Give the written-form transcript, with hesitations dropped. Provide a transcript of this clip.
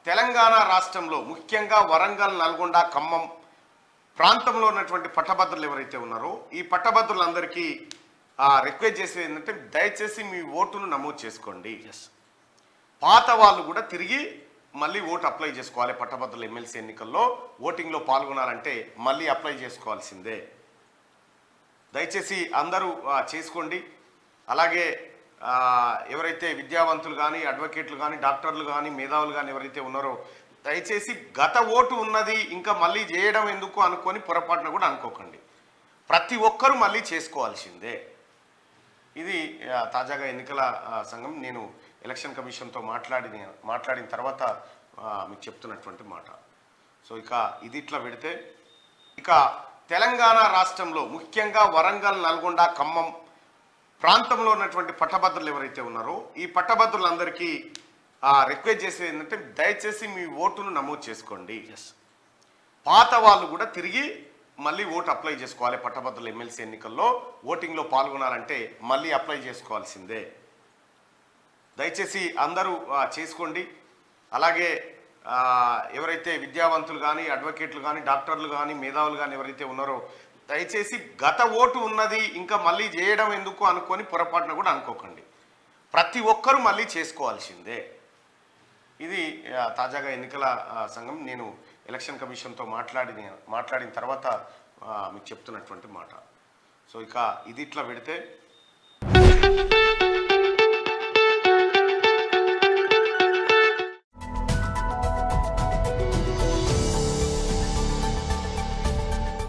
తెలంగాణ రాష్ట్రంలో ముఖ్యంగా వరంగల్, నల్గొండ, ఖమ్మం ప్రాంతంలో ఉన్నటువంటి పట్టభద్రులు ఎవరైతే ఉన్నారో ఈ పట్టభద్రులందరికీ రిక్వెస్ట్ చేసేది ఏంటంటే దయచేసి మీ ఓటును నమోదు చేసుకోండి. పాత వాళ్ళు కూడా తిరిగి మళ్ళీ ఓటు అప్లై చేసుకోవాలి. పట్టభద్రుల ఎమ్మెల్సీ ఎన్నికల్లో ఓటింగ్లో పాల్గొనాలంటే మళ్ళీ అప్లై చేసుకోవాల్సిందే. దయచేసి అందరూ చేసుకోండి. అలాగే ఎవరైతే విద్యావంతులు కానీ, అడ్వకేట్లు కానీ, డాక్టర్లు కానీ, మేధావులు కానీ ఎవరైతే ఉన్నారో దయచేసి గత ఓటు ఉన్నది ఇంకా మళ్ళీ చేయడం ఎందుకు అనుకొని పొరపాటున కూడా అనుకోకండి. ప్రతి ఒక్కరూ మళ్ళీ చేసుకోవాల్సిందే. ఇది తాజాగా ఎన్నికల సంఘం నేను ఎలక్షన్ కమిషన్తో మాట్లాడిన తర్వాత మీకు చెప్తున్నటువంటి మాట. సో ఇక ఇది ఇట్లా పెడితే ఇక తెలంగాణ రాష్ట్రంలో ముఖ్యంగా వరంగల్, నల్గొండ, ఖమ్మం ప్రాంతంలో ఉన్నటువంటి పట్టభద్రులు ఎవరైతే ఉన్నారో ఈ పట్టభద్రులందరికీ రిక్వెస్ట్ చేసేది ఏంటంటే దయచేసి మీ ఓటును నమోదు చేసుకోండి. పాత వాళ్ళు కూడా తిరిగి మళ్ళీ ఓటు అప్లై చేసుకోవాలి. పట్టభద్రుల ఎమ్మెల్సీ ఎన్నికల్లో ఓటింగ్లో పాల్గొనాలంటే మళ్ళీ అప్లై చేసుకోవాల్సిందే. దయచేసి అందరూ చేసుకోండి. అలాగే ఎవరైతే విద్యావంతులు కానీ, అడ్వకేట్లు కానీ, డాక్టర్లు కానీ, మేధావులు కానీ ఎవరైతే ఉన్నారో దయచేసి గత ఓటు ఉన్నది ఇంకా మళ్ళీ చేయడం ఎందుకు అనుకొని పొరపాటున కూడా అనుకోకండి. ప్రతి ఒక్కరూ మళ్ళీ చేసుకోవాల్సిందే. ఇది తాజాగా ఎన్నికల సంఘం నేను ఎలక్షన్ కమిషన్తో మాట్లాడిన తర్వాత మీకు చెప్తున్నటువంటి మాట. సో ఇక ఇది ఇట్లా పెడితే